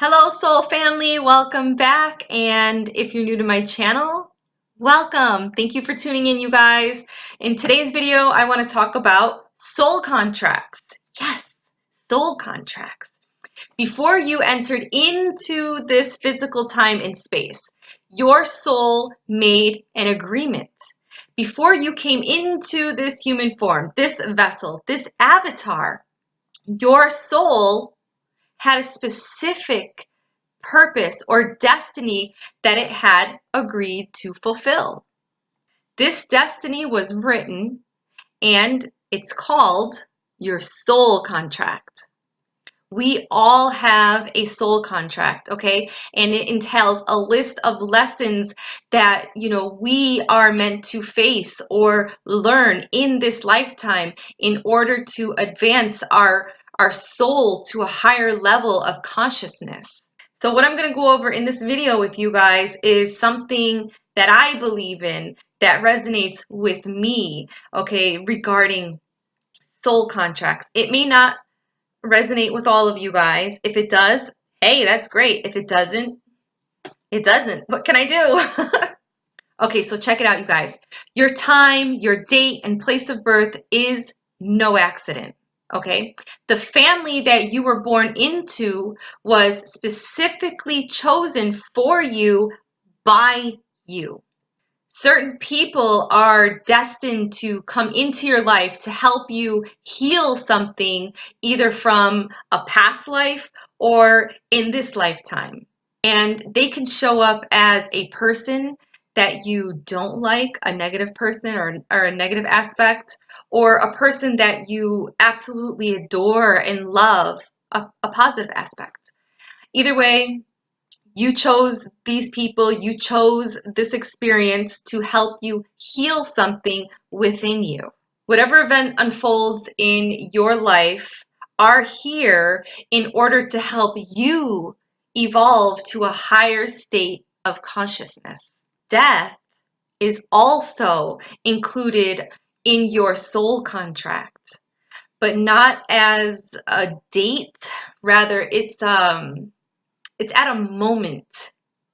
Hello, soul family. Welcome back. And if you're new to my channel, welcome. Thank you for tuning in, you guys. In today's video, I want to talk about soul contracts. Yes, soul contracts. Before you entered into this physical time and space, your soul made an agreement. Before you came into this human form, this vessel, this avatar, your soul had a specific purpose or destiny that it had agreed to fulfill. This destiny was written and it's called your soul contract. We all have a soul contract, okay? And it entails a list of lessons that, we are meant to face or learn in this lifetime in order to advance our soul to a higher level of consciousness. So what I'm going to go over in this video with you guys is something that I believe in that resonates with me, okay, regarding soul contracts. It may not resonate with all of you guys. If it does, hey, that's great. If it doesn't, it doesn't. What can I do? Okay, so check it out, you guys. Your time, your date, and place of birth is no accident. Okay, the family that you were born into was specifically chosen for you by you. Certain people are destined to come into your life to help you heal something, either from a past life or in this lifetime. And they can show up as a person that you don't like, a negative person or a negative aspect, or a person that you absolutely adore and love, a positive aspect. Either way, you chose these people, you chose this experience to help you heal something within you. Whatever event unfolds in your life are here in order to help you evolve to a higher state of consciousness. Death is also included in your soul contract, but not as a date. Rather, it's at a moment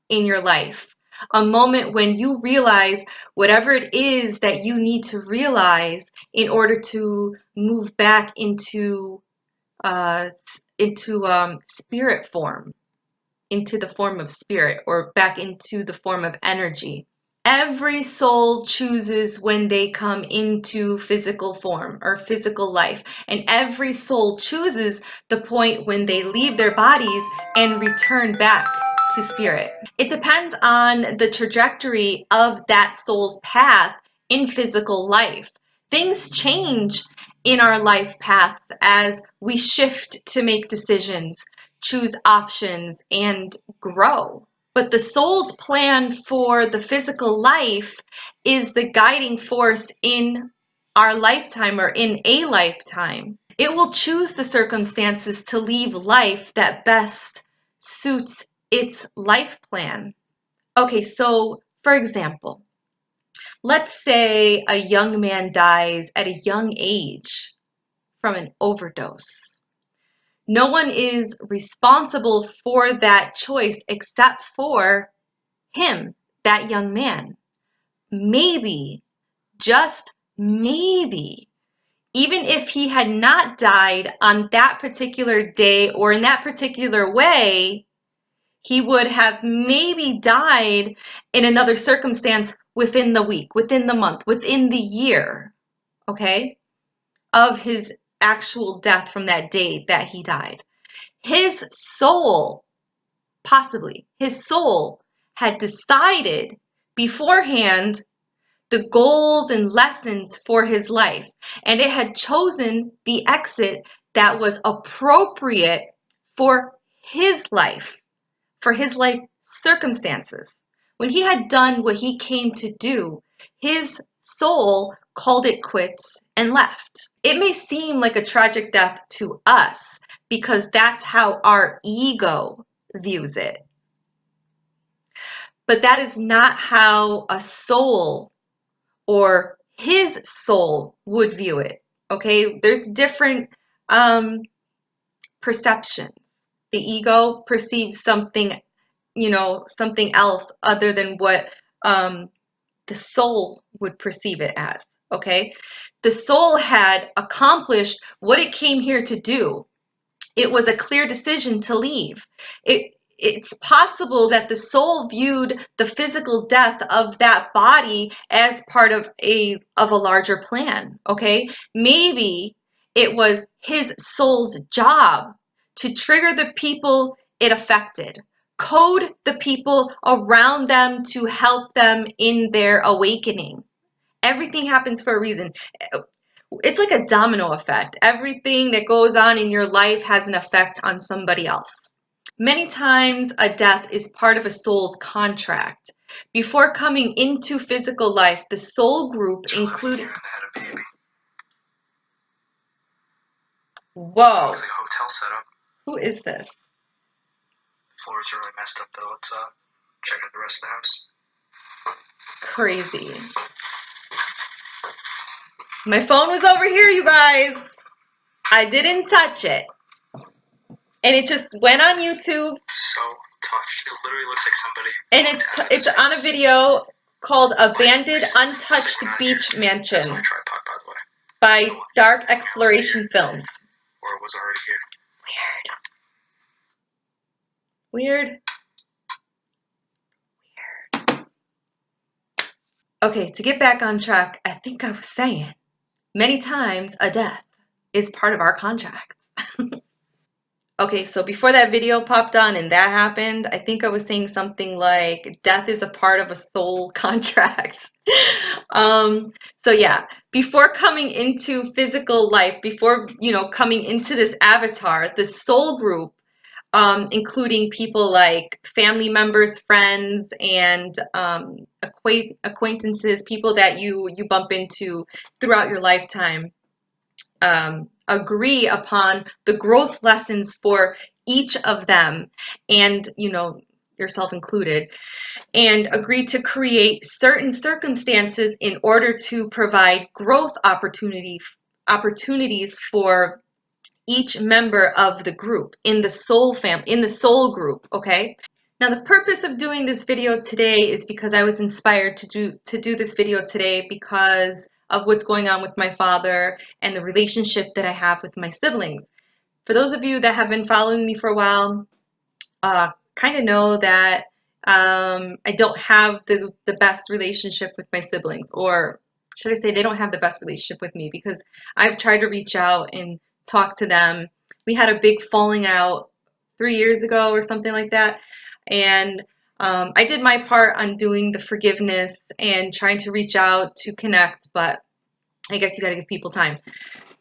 in your life, a moment when you realize whatever it is that you need to realize in order to move back into spirit form, into the form of spirit, or back into the form of energy. Every soul chooses when they come into physical form or physical life, and every soul chooses the point when they leave their bodies and return back to spirit. It depends on the trajectory of that soul's path in physical life. Things change in our life paths as we shift to make decisions, choose options, and grow. But the soul's plan for the physical life is the guiding force in our lifetime or in a lifetime. It will choose the circumstances to leave life that best suits its life plan. Okay, so for example, let's say a young man dies at a young age from an overdose. No one is responsible for that choice except for him, that young man. Maybe, just maybe, even if he had not died on that particular day or in that particular way, he would have maybe died in another circumstance within the week, within the month, within the year, okay, of his actual death from that day that he died. His soul, possibly, his soul had decided beforehand the goals and lessons for his life, and it had chosen the exit that was appropriate for his life, for his life circumstances. When he had done what he came to do, his soul called it quits and left. It may seem like a tragic death to us because that's how our ego views it. But that is not how a soul or his soul would view it. Okay, there's different perceptions. The ego perceives something, something else other than what the soul would perceive it as, okay? The soul had accomplished what it came here to do. It was a clear decision to leave. It's possible that the soul viewed the physical death of that body as part of a larger plan, okay? Maybe it was his soul's job to trigger the people it affected, code the people around them to help them in their awakening. Everything happens for a reason. It's like a domino effect. Everything that goes on in your life has an effect on somebody else. Many times a death is part of a soul's contract. Before coming into physical life, the soul group included... Whoa. Looks like a hotel setup. Who is this? The floors are really messed up though. Let's check out the rest of the house. Crazy. My phone was over here, you guys. I didn't touch it. And it just went on YouTube. So touched. It literally looks like somebody. And it's on a video called Abandoned Untouched Beach Mansion. That's my tripod, by the way. By Dark Exploration Films. Or it was already here. Weird. Okay, to get back on track, I think I was saying, many times a death is part of our contracts. Okay, so before that video popped on and that happened, I think I was saying something like death is a part of a soul contract. So yeah, before coming into physical life, before, coming into this avatar, the soul group, including people like family members, friends, and acquaintances, people that you bump into throughout your lifetime, agree upon the growth lessons for each of them, and yourself included, and agree to create certain circumstances in order to provide growth opportunities for each member of the group in the soul group, okay? Now the purpose of doing this video today is because I was inspired to do this video today because of what's going on with my father and the relationship that I have with my siblings. For those of you that have been following me for a while, kind of know that I don't have the best relationship with my siblings, or should I say they don't have the best relationship with me, because I've tried to reach out and talk to them. We had a big falling out 3 years ago or something like that, and I did my part on doing the forgiveness and trying to reach out to connect, but I guess you got to give people time.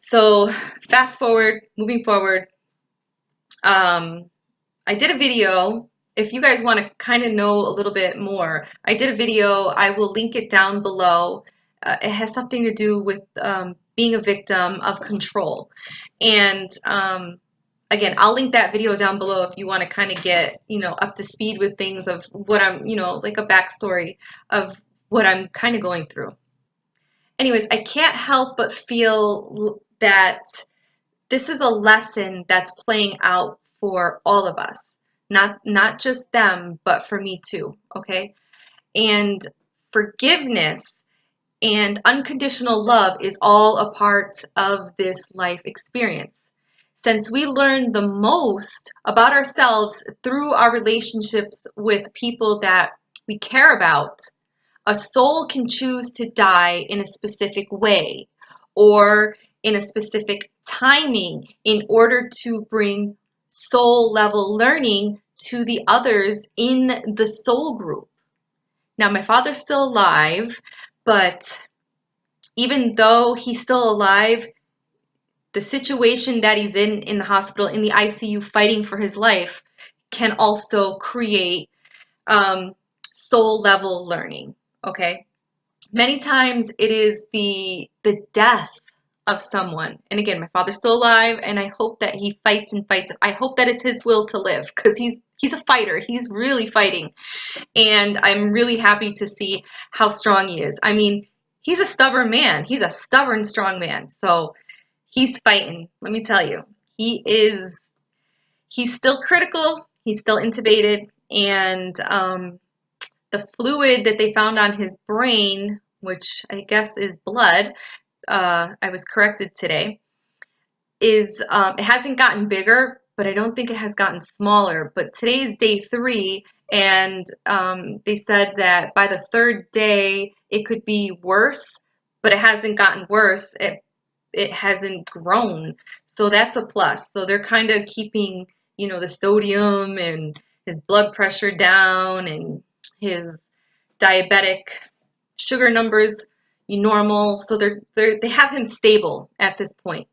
So fast forward, moving forward, I did a video. If you guys want to kind of know a little bit more, I did a video. I will link it down below. It has something to do with being a victim of control. And again, I'll link that video down below if you want to kind of get, up to speed with things of what I'm, like a backstory of what I'm kind of going through. Anyways, I can't help but feel that this is a lesson that's playing out for all of us. Not just them, but for me too, okay? And forgiveness and unconditional love is all a part of this life experience. Since we learn the most about ourselves through our relationships with people that we care about, a soul can choose to die in a specific way or in a specific timing in order to bring soul level learning to the others in the soul group. Now, my father's still alive, but even though he's still alive, the situation that he's in the hospital, in the ICU, fighting for his life, can also create soul level learning, okay? Many times it is the death of someone. And again, my father's still alive, and I hope that he fights and fights. I hope that it's his will to live, because he's a fighter. He's really fighting. And I'm really happy to see how strong he is. I mean, he's a stubborn man. He's a stubborn, strong man. So he's fighting. Let me tell you, he is He's still critical, he's still intubated, and the fluid that they found on his brain, which I guess is blood, I was corrected today, is it hasn't gotten bigger, but I don't think it has gotten smaller. But today is day 3, and they said that by the 3rd day it could be worse, but it hasn't gotten worse. It hasn't grown, so that's a plus. So they're kind of keeping, you know, the sodium and his blood pressure down and his diabetic sugar numbers normal. So they have him stable at this point.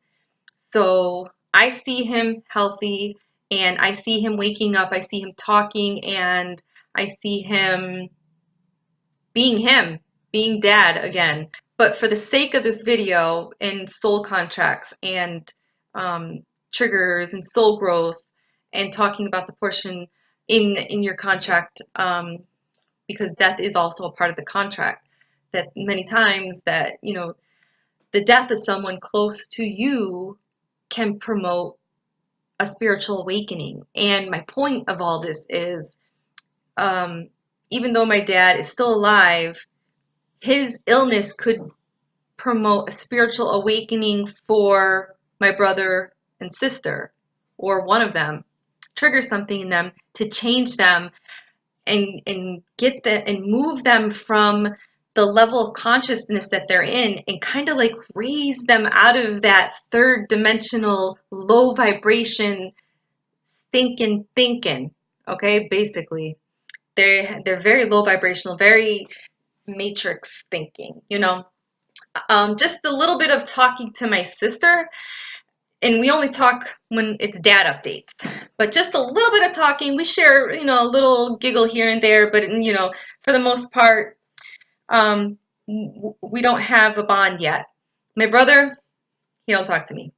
So I see him healthy, and I see him waking up. I see him talking, and I see him, being dad again. But for the sake of this video and soul contracts and triggers and soul growth and talking about the portion in your contract, because death is also a part of the contract, that many times that, you know, the death of someone close to you can promote a spiritual awakening. And my point of all this is, even though my dad is still alive, his illness could promote a spiritual awakening for my brother and sister, or one of them, trigger something in them to change them and get the and move them from the level of consciousness that they're in, and kind of like raise them out of that 3rd dimensional low vibration thinking. Okay, basically they're very low vibrational, very matrix thinking, you know. Just a little bit of talking to my sister, and we only talk when it's dad updates, but just a little bit of talking. We share, you know, a little giggle here and there, but you know, for the most part, we don't have a bond yet. My brother, he don't talk to me.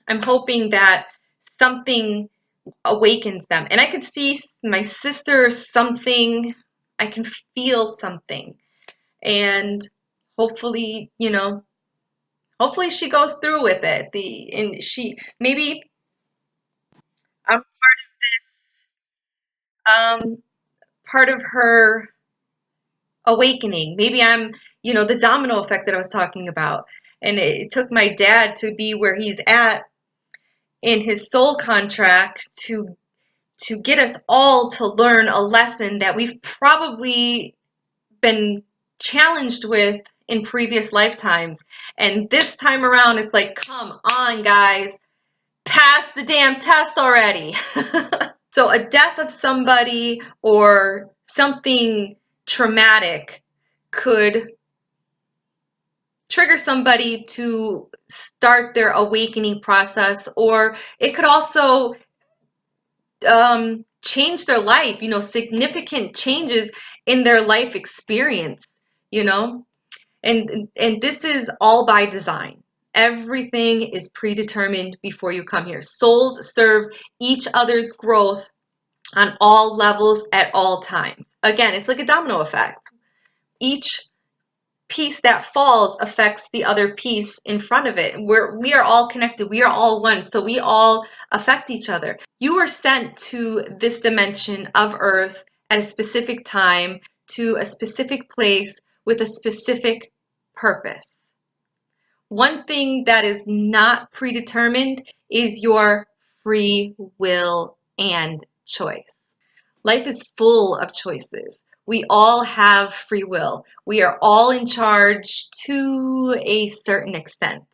I'm hoping that something awakens them, and I could see my sister, something, I can feel something, and hopefully, you know, hopefully she goes through with it. And she, maybe I'm part of her awakening. Maybe I'm, you know, the domino effect that I was talking about. And it took my dad to be where he's at in his soul contract to get us all to learn a lesson that we've probably been challenged with in previous lifetimes. And this time around, it's like, come on, guys, pass the damn test already. So a death of somebody or something traumatic could trigger somebody to start their awakening process, or it could also change their life, you know, significant changes in their life experience, you know. And this is all by design. Everything is predetermined before you come here. Souls serve each other's growth on all levels at all times. Again, it's like a domino effect. Each piece that falls affects the other piece in front of it. We are all connected. We are all one. So we all affect each other. You were sent to this dimension of Earth at a specific time, to a specific place with a specific purpose. One thing that is not predetermined is your free will and choice. Life is full of choices. We all have free will. We are all in charge to a certain extent.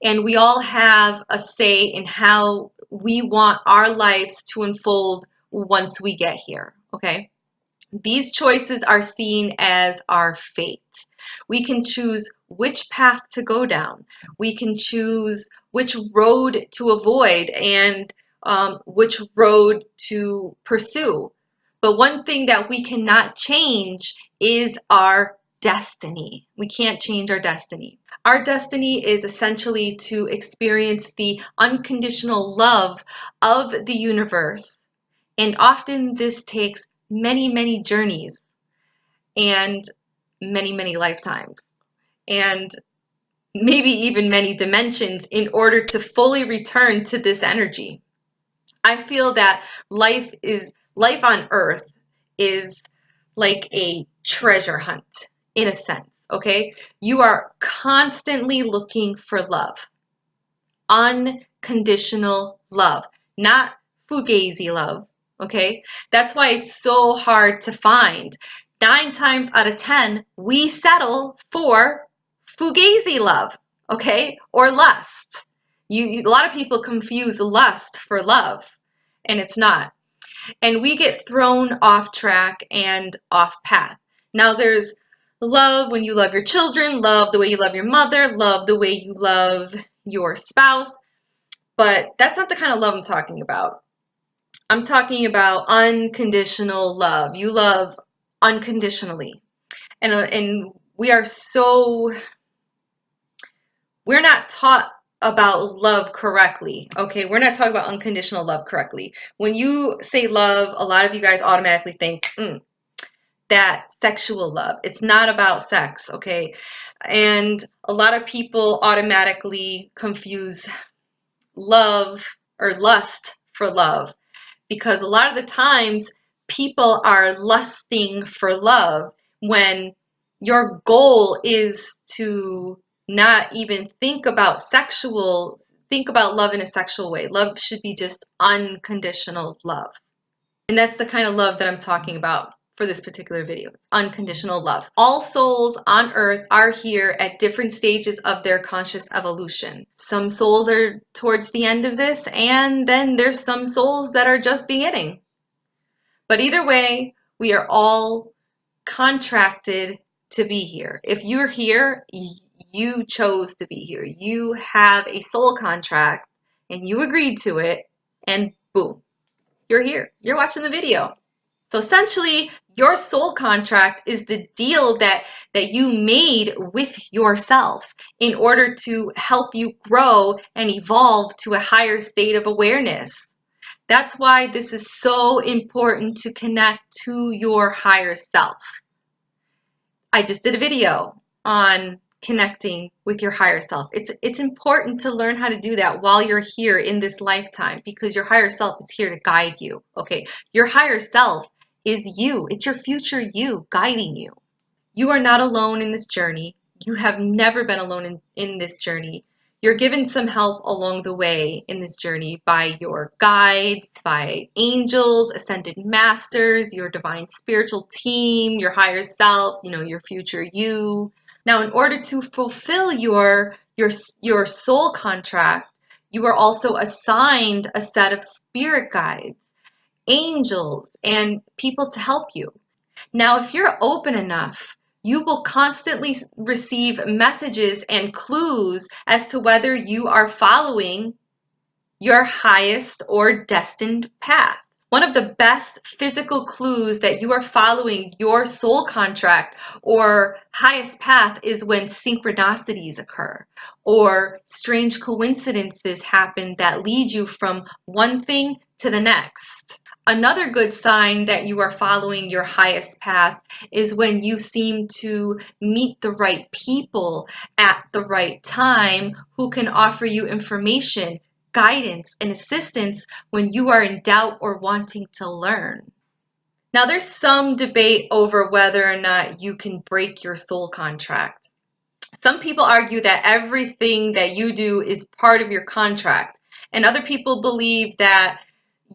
And we all have a say in how we want our lives to unfold once we get here, okay? These choices are seen as our fate. We can choose which path to go down. We can choose which road to avoid and which road to pursue. But one thing that we cannot change is our destiny. We can't change our destiny. Our destiny is essentially to experience the unconditional love of the universe. And often this takes many, many journeys and many, many lifetimes, and maybe even many dimensions in order to fully return to this energy. I feel that life on earth is like a treasure hunt in a sense, okay? You are constantly looking for love, unconditional love, not fugazi love, okay? That's why it's so hard to find. 9 times out of 10, we settle for fugazi love, okay? Or lust. A lot of people confuse lust for love, and it's not. And we get thrown off track and off path. Now there's love when you love your children, love the way you love your mother, love the way you love your spouse, but that's not the kind of love I'm talking about. I'm talking about unconditional love. You love unconditionally. And we're not taught about love correctly, okay? We're not talking about unconditional love correctly. When you say love, a lot of you guys automatically think, that sexual love. It's not about sex, okay? And a lot of people automatically confuse love or lust for love, because a lot of the times people are lusting for love when your goal is to not even think about love in a sexual way. Love should be just unconditional love. And that's the kind of love that I'm talking about for this particular video. Unconditional love. All souls on earth are here at different stages of their conscious evolution. Some souls are towards the end of this, and then there's some souls that are just beginning. But either way, we are all contracted to be here. If you're here, you chose to be here. You have a soul contract and you agreed to it, and boom, you're here. You're watching the video. So essentially, your soul contract is the deal that you made with yourself in order to help you grow and evolve to a higher state of awareness. That's why this is so important to connect to your higher self. I just did a video on connecting with your higher self. It's important to learn how to do that while you're here in this lifetime, because your higher self is here to guide you, okay? Your higher self is you. It's your future you guiding you. You are not alone in this journey. You have never been alone in this journey. You're given some help along the way in this journey by your guides, by angels, ascended masters, your divine spiritual team, your higher self, your future you. Now, in order to fulfill your soul contract, you are also assigned a set of spirit guides, angels, and people to help you. Now, if you're open enough, you will constantly receive messages and clues as to whether you are following your highest or destined path. One of the best physical clues that you are following your soul contract or highest path is when synchronicities occur or strange coincidences happen that lead you from one thing to the next. Another good sign that you are following your highest path is when you seem to meet the right people at the right time who can offer you information, guidance, and assistance when you are in doubt or wanting to learn. Now, there's some debate over whether or not you can break your soul contract. Some people argue that everything that you do is part of your contract, and other people believe that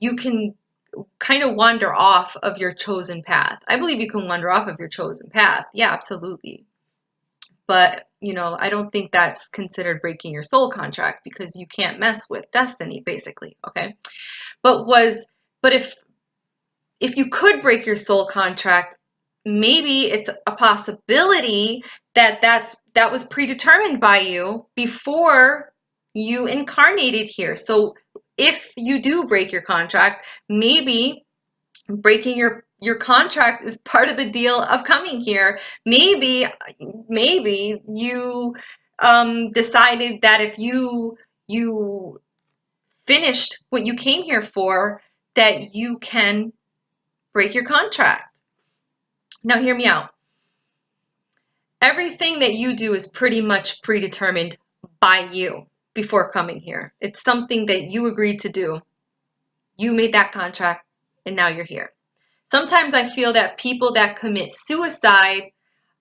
you can kind of wander off of your chosen path. I believe you can wander off of your chosen path. Yeah, absolutely. But, I don't think that's considered breaking your soul contract, because you can't mess with destiny, basically, okay? But if you could break your soul contract, maybe it's a possibility that was predetermined by you before you incarnated here. So if you do break your contract, maybe breaking your contract is part of the deal of coming here. Maybe you decided that if you finished what you came here for, that you can break your contract. Now hear me out. Everything that you do is pretty much predetermined by you before coming here. It's something that you agreed to do. You made that contract and now you're here. Sometimes I feel that people that commit suicide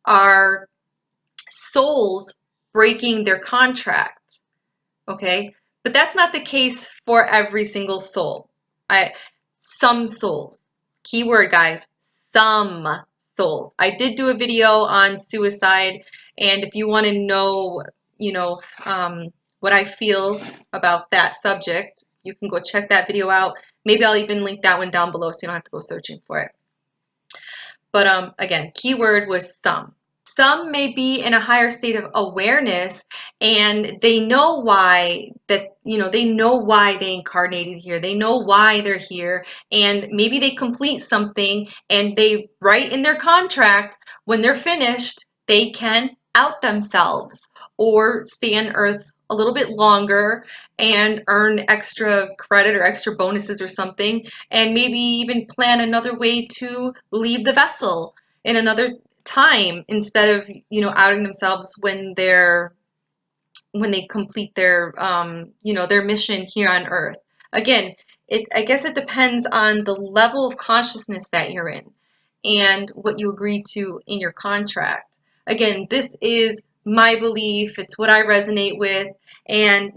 are souls breaking their contract, okay? But that's not the case for every single soul. Some souls, keyword guys, some souls. I did do a video on suicide, and if you want to know, what I feel about that subject, you can go check that video out. Maybe I'll even link that one down below so you don't have to go searching for it. But again, keyword was some. Some may be in a higher state of awareness and they know why they know why they incarnated here. They know why they're here, and maybe they complete something and they write in their contract when they're finished, they can out themselves or stay on Earth a little bit longer and earn extra credit or extra bonuses or something, and maybe even plan another way to leave the vessel in another time instead of outing themselves when they complete their their mission here on Earth. Again, I guess it depends on the level of consciousness that you're in and what you agree to in your contract. Again, this is my belief, it's what I resonate with, and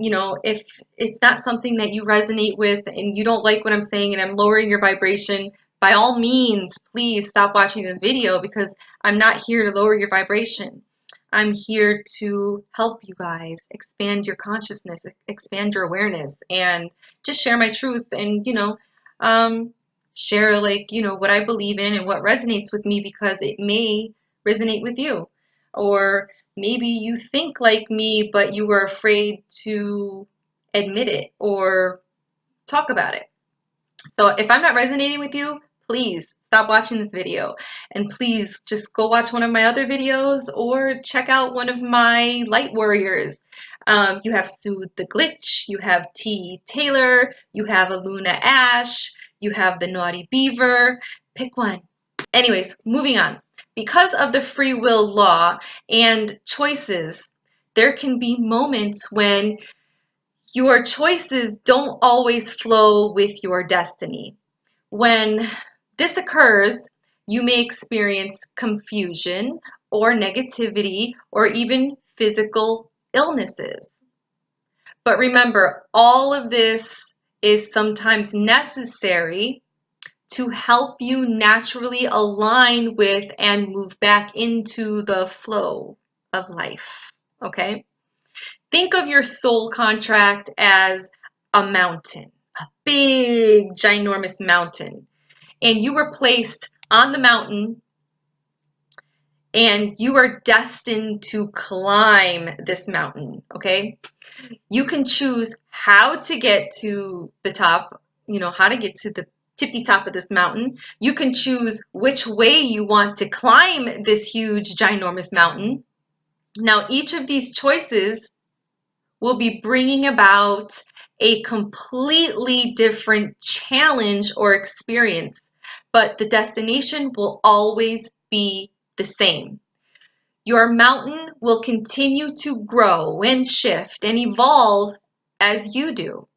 if it's not something that you resonate with and you don't like what I'm saying and I'm lowering your vibration, by all means, please stop watching this video, because I'm not here to lower your vibration. I'm here to help you guys expand your consciousness, expand your awareness, and just share my truth and, share what I believe in and what resonates with me, because it may resonate with you. Or maybe you think like me, but you were afraid to admit it or talk about it. So if I'm not resonating with you, please stop watching this video, and please just go watch one of my other videos or check out one of my light warriors. You have Soothe the Glitch, you have T. Taylor, you have Aluna Ash, you have the Naughty Beaver. Pick one. Anyways, moving on. Because of the free will law and choices, there can be moments when your choices don't always flow with your destiny. When this occurs, you may experience confusion or negativity or even physical illnesses. But remember, all of this is sometimes necessary to help you naturally align with and move back into the flow of life, okay? Think of your soul contract as a mountain, a big, ginormous mountain. And you were placed on the mountain and you are destined to climb this mountain, okay? You can choose how to get to the top, how to get to the tippy top of this mountain. You can choose which way you want to climb this huge, ginormous mountain. Now, each of these choices will be bringing about a completely different challenge or experience, but the destination will always be the same. Your mountain will continue to grow and shift and evolve as you do,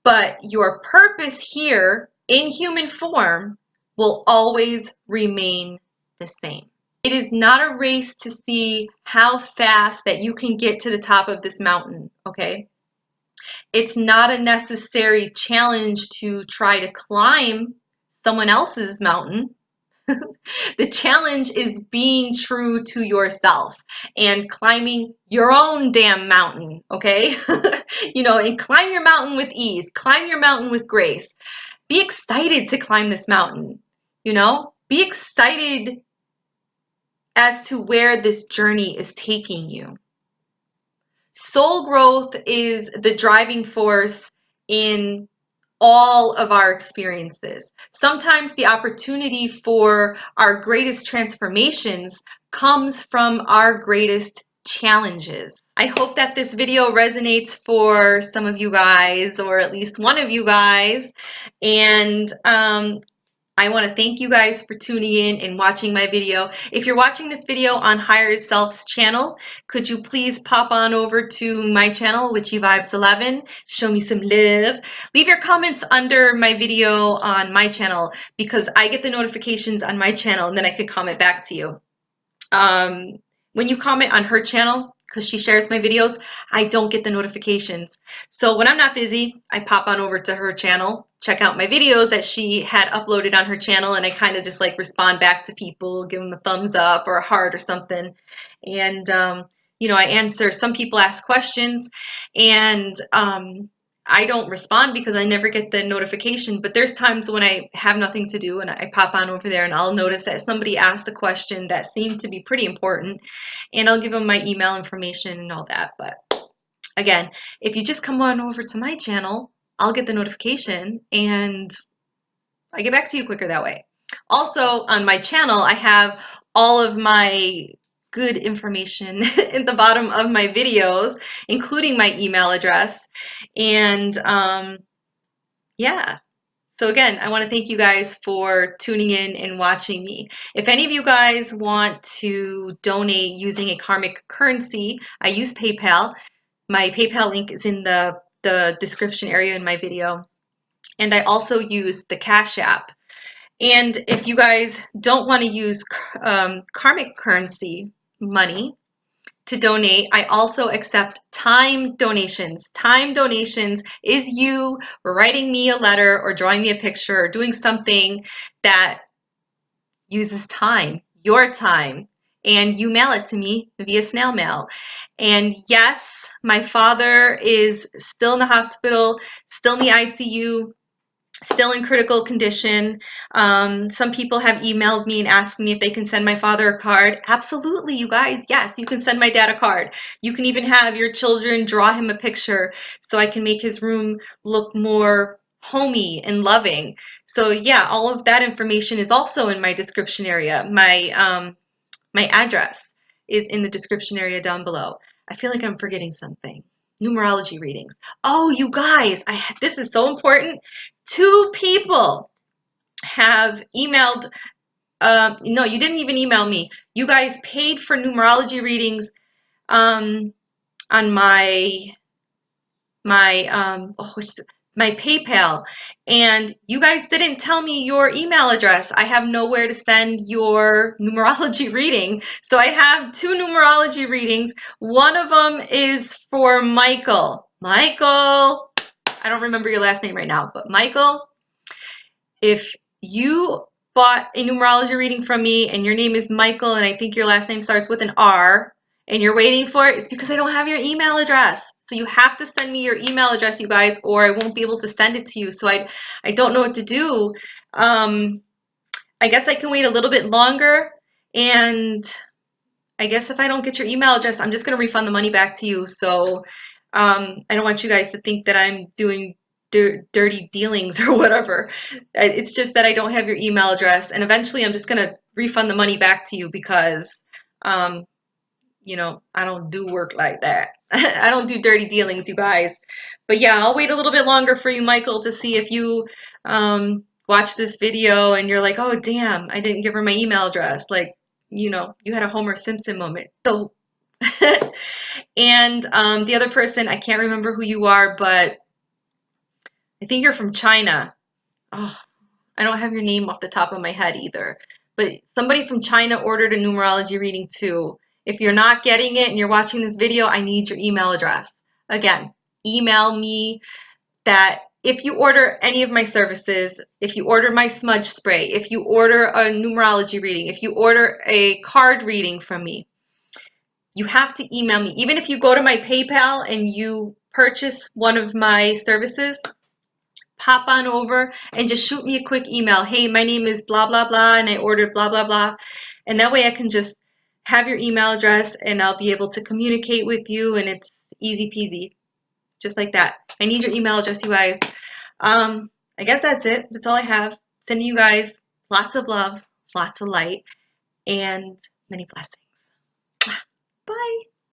but your purpose here in human form will always remain the same. It is not a race to see how fast that you can get to the top of this mountain, okay? It's not a necessary challenge to try to climb someone else's mountain. The challenge is being true to yourself and climbing your own damn mountain, okay? And climb your mountain with ease, climb your mountain with grace. Be excited to climb this mountain, Be excited as to where this journey is taking you. Soul growth is the driving force in all of our experiences. Sometimes the opportunity for our greatest transformations comes from our greatest challenges. I hope that this video resonates for some of you guys, or at least one of you guys. And I want to thank you guys for tuning in and watching my video. If you're watching this video on Higher Self's channel, could you please pop on over to my channel, thi5 show me some love. Leave your comments under my video on my channel because I get the notifications on my channel and then I could comment back to you. When you comment on her channel, because she shares my videos, I don't get the notifications. So when I'm not busy, I pop on over to her channel, check out my videos that she had uploaded on her channel, and I kind of just like respond back to people, give them a thumbs up or a heart or something. And, you know, I answer, some people ask questions, and I don't respond because I never get the notification, but there's times when I have nothing to do and I pop on over there and I'll notice that somebody asked a question that seemed to be pretty important, and I'll give them my email information and all that. But again, if you just come on over to my channel, I'll get the notification and I get back to you quicker that way. Also, on my channel, I have all of my good information in the bottom of my videos, including my email address. And yeah. So again, I want to thank you guys for tuning in and watching me. If any of you guys want to donate using a karmic currency, I use PayPal. My PayPal link is in the description area in my video. And I also use the Cash App. And if you guys don't want to use karmic currency money to donate, I also accept time donations. Time donations is you writing me a letter or drawing me a picture or doing something that uses time, your time, and you mail it to me via snail mail. And yes, my father is still in the hospital, still in the ICU, still in critical condition. Some people have emailed me and asked me if they can send my father a card. Absolutely, you guys. Yes, you can send my dad a card. You can even have your children draw him a picture so I can make his room look more homey and loving. So yeah, all of that information is also in my description area. My address is in the description area down below. I feel like I'm forgetting something. Numerology readings. Oh, you guys, this is so important. 2 people have emailed, no, you didn't even email me. You guys paid for numerology readings on my PayPal, and you guys didn't tell me your email address. I have nowhere to send your numerology reading. So I have 2 numerology readings. One of them is for Michael. Michael, I don't remember your last name right now, but Michael, if you bought a numerology reading from me and your name is Michael and I think your last name starts with an R and you're waiting for it, it's because I don't have your email address. So you have to send me your email address, you guys, or I won't be able to send it to you. So I don't know what to do. I guess I can wait a little bit longer, and I guess if I don't get your email address, I'm just going to refund the money back to you. So I don't want you guys to think that I'm doing dirty dealings or whatever. It's just that I don't have your email address, and eventually I'm just going to refund the money back to you because you know, I don't do work like that. I don't do dirty dealings, you guys. But yeah, I'll wait a little bit longer for you, Michael, to see if you watch this video and you're like, oh, damn, I didn't give her my email address. Like, you know, you had a Homer Simpson moment. So, and the other person, I can't remember who you are, but I think you're from China. Oh, I don't have your name off the top of my head either. But somebody from China ordered a numerology reading too. If you're not getting it and you're watching this video, I need your email address. Again, email me that if you order any of my services, if you order my smudge spray, if you order a numerology reading, if you order a card reading from me, you have to email me. Even if you go to my PayPal and you purchase one of my services, pop on over and just shoot me a quick email. Hey, my name is blah, blah, blah, and I ordered blah, blah, blah. And that way I can just have your email address and I'll be able to communicate with you, and it's easy peasy, just like that. I need your email address, you guys. I guess that's it. That's all I have. Sending you guys lots of love, lots of light, and many blessings. Bye.